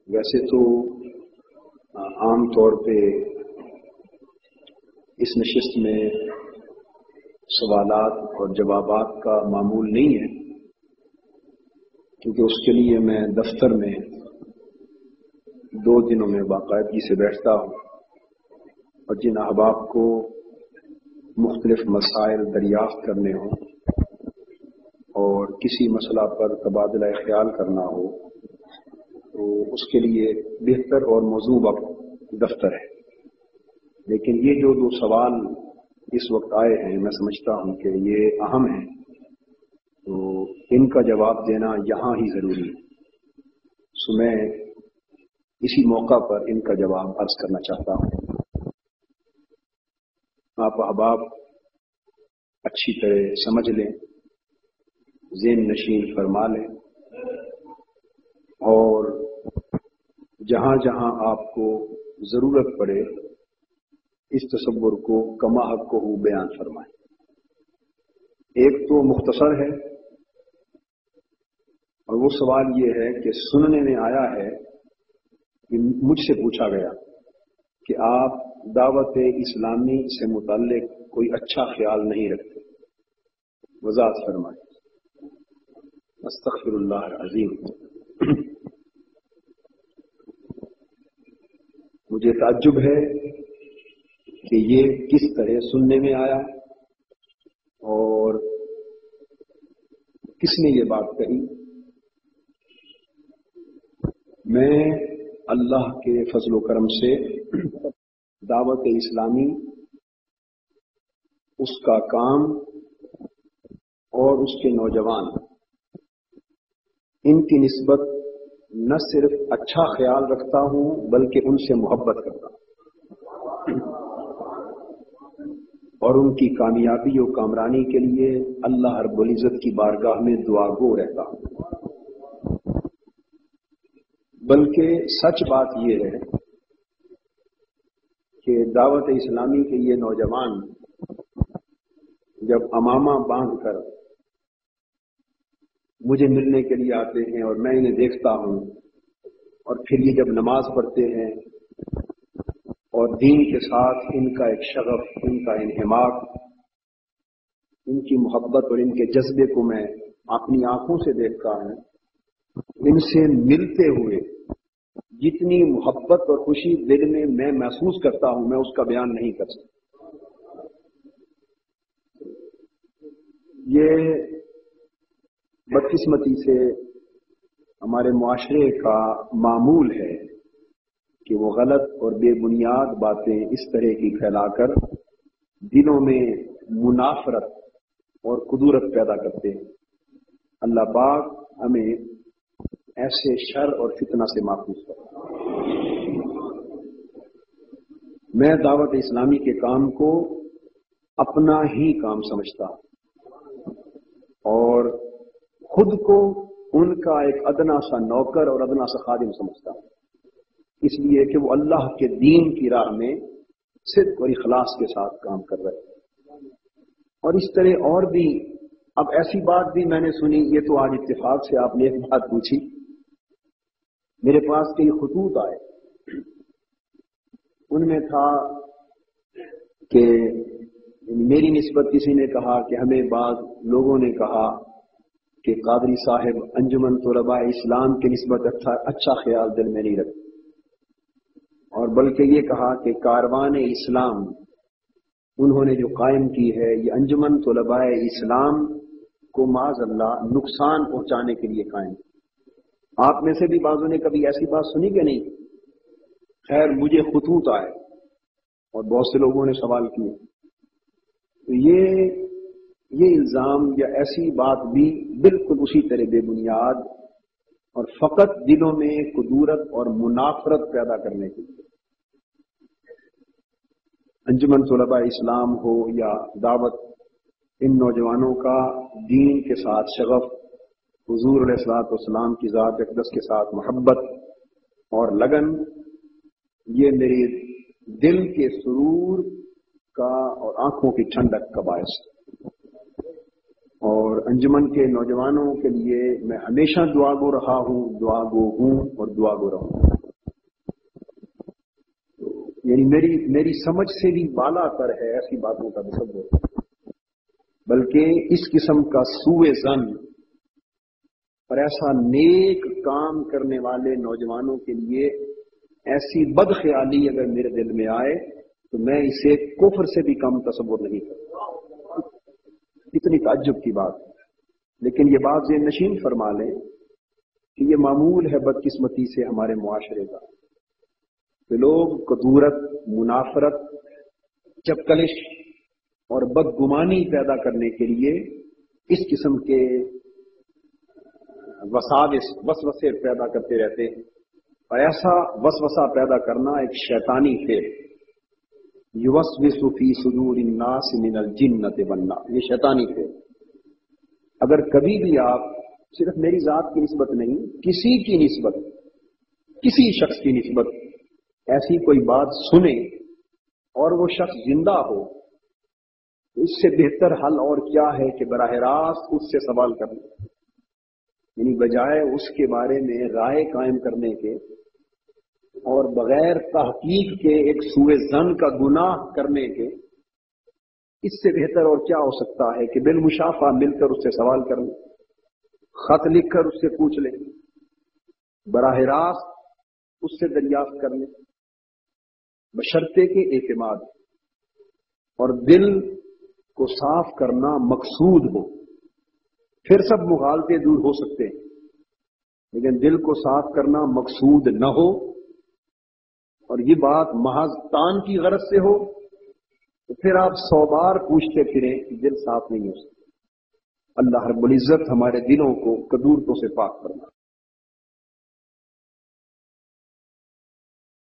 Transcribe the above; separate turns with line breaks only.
ویسے تو عام طور پہ اس نشست میں سوالات اور جوابات کا معمول نہیں ہے، کیونکہ اس کے لیے میں دفتر میں 2 دنوں میں باقاعدگی سے بیٹھتا ہوں، اور جن احباب کو مختلف مسائل دریافت کرنے ہوں اور کسی مسئلہ پر تبادلہ خیال کرنا ہو تو اس کے لیے بہتر اور موزوں وقت دفتر ہے۔ لیکن یہ جو 2 سوال اس وقت آئے ہیں، میں سمجھتا ہوں کہ یہ اہم ہیں، تو ان کا جواب دینا یہاں ہی ضروری ہے، سو میں اسی موقع پر ان کا جواب عرض کرنا چاہتا ہوں۔ آپ احباب اچھی طرح سمجھ لیں، ذہن نشین فرما لیں، اور جہاں جہاں آپ کو ضرورت پڑے اس تصور کو کما حق کو بیان فرمائیں۔ ایک تو مختصر ہے، اور وہ سوال یہ ہے کہ سننے میں آیا ہے کہ مجھ سے پوچھا گیا کہ آپ دعوت اسلامی سے متعلق کوئی اچھا خیال نہیں رکھتے، وضاحت فرمائیں۔ استغفر اللہ العظیم۔ مجھے تعجب ہے کہ یہ کس طرح سننے میں آیا اور کس نے یہ بات کہی۔ میں اللہ کے فضل و کرم سے دعوت اسلامی، اس کا کام اور اس کے نوجوان، ان کی نسبت نہ صرف اچھا خیال رکھتا ہوں بلکہ ان سے محبت کرتا ہوں، اور ان کی کامیابی و کامرانی کے لیے اللہ رب العزت کی بارگاہ میں دعا گو رہتا ہوں۔ بلکہ سچ بات یہ ہے کہ دعوت اسلامی کے یہ نوجوان جب امامہ باندھ کر مجھے ملنے کے لیے آتے ہیں اور میں انہیں دیکھتا ہوں، اور پھر یہ جب نماز پڑھتے ہیں اور دین کے ساتھ ان کا ایک شغف، ان کا انہماک، ان کی محبت اور ان کے جذبے کو میں اپنی آنکھوں سے دیکھتا ہوں، ان سے ملتے ہوئے جتنی محبت اور خوشی دل میں محسوس کرتا ہوں، میں اس کا بیان نہیں کر سکتا۔ یہ بدقسمتی سے ہمارے معاشرے کا معمول ہے کہ وہ غلط اور بے بنیاد باتیں اس طرح کی پھیلا کر دلوں میں منافرت اور کدورت پیدا کرتے ہیں۔ اللہ پاک ہمیں ایسے شر اور فتنہ سے محفوظ کرے۔ میں دعوت اسلامی کے کام کو اپنا ہی کام سمجھتا ہوں، اور خود کو ان کا ایک ادنا سا نوکر اور ادنا سا خادم سمجھتا ہوں، اس لیے کہ وہ اللہ کے دین کی راہ میں صدق اور اخلاص کے ساتھ کام کر رہے ہیں۔ اور اس طرح اور بھی، اب ایسی بات بھی میں نے سنی، یہ تو آج اتفاق سے آپ نے ایک بات پوچھی، میرے پاس کئی خطوط آئے، ان میں تھا کہ میری نسبت کسی نے کہا کہ ہمیں بعض لوگوں نے کہا کہ قادری صاحب انجمن طلباء اسلام کی نسبت اچھا خیال دل میں نہیں رکھتے، اور بلکہ یہ کہا کہ کاروان اسلام انہوں نے جو قائم کی ہے یہ انجمن طلباء اسلام کو معاذ اللہ نقصان پہنچانے کے لیے قائم۔ آپ میں سے بھی بعضوں نے کبھی ایسی بات سنی کہ نہیں؟ خیر، مجھے خطوط آئے اور بہت سے لوگوں نے سوال کیے، تو یہ الزام یا ایسی بات بھی بالکل اسی طرح بے بنیاد اور فقط دلوں میں کدورت اور منافرت پیدا کرنے کے لیے۔ انجمن طلباء اسلام ہو یا دعوت، ان نوجوانوں کا دین کے ساتھ شغف، حضور علیہ الصلوۃ والسلام کی ذات اقدس کے ساتھ محبت اور لگن، یہ میرے دل کے سرور کا اور آنکھوں کی ٹھنڈک کا باعث ہے۔ اور انجمن کے نوجوانوں کے لیے میں ہمیشہ دعا گو رہا ہوں، دعا گو ہوں اور دعا گو رہوں گا۔ یعنی میری سمجھ سے بھی بالا تر ہے ایسی باتوں کا تصور، بلکہ اس قسم کا سوء ظن اور ایسا نیک کام کرنے والے نوجوانوں کے لیے ایسی بد خیالی اگر میرے دل میں آئے تو میں اسے کفر سے بھی کم تصور نہیں کرتا۔ اتنی تعجب کی بات ہے، لیکن یہ بات ذہن نشین فرما لیں کہ یہ معمول ہے بدقسمتی سے ہمارے معاشرے کا کہ لوگ کدورت، منافرت، چپکلش اور بدگمانی پیدا کرنے کے لیے اس قسم کے وسوسے پیدا کرتے رہتے ہیں، اور ایسا وسوسہ پیدا کرنا ایک شیطانی فعل، یوسوس فی صدور الناس من الجنۃ والناس، یہ شیطانی فعل۔ اگر کبھی بھی آپ صرف میری ذات کی نسبت نہیں، کسی کی نسبت، کسی شخص کی نسبت ایسی کوئی بات سنیں اور وہ شخص زندہ ہو، اس سے بہتر حل اور کیا ہے کہ براہ راست اس سے سوال کرنا، یعنی بجائے اس کے بارے میں رائے قائم کرنے کے اور بغیر تحقیق کے ایک سوء ظن کا گناہ کرنے کے، اس سے بہتر اور کیا ہو سکتا ہے کہ بالمشافہ مل کر اس سے سوال کر لیں، خط لکھ کر اس سے پوچھ لیں، براہ راست اس سے دریافت کر لیں، بشرطے کے اعتماد اور دل کو صاف کرنا مقصود ہو، پھر سب مغالطے دور ہو سکتے ہیں، لیکن دل کو صاف کرنا مقصود نہ ہو اور یہ بات محض تان کی غرض سے ہو تو پھر آپ 100 بار پوچھتے پھریں کہ دل صاف نہیں ہو سکتا۔ اللہ رب العزت ہمارے دلوں کو کدورتوں سے پاک فرمائے۔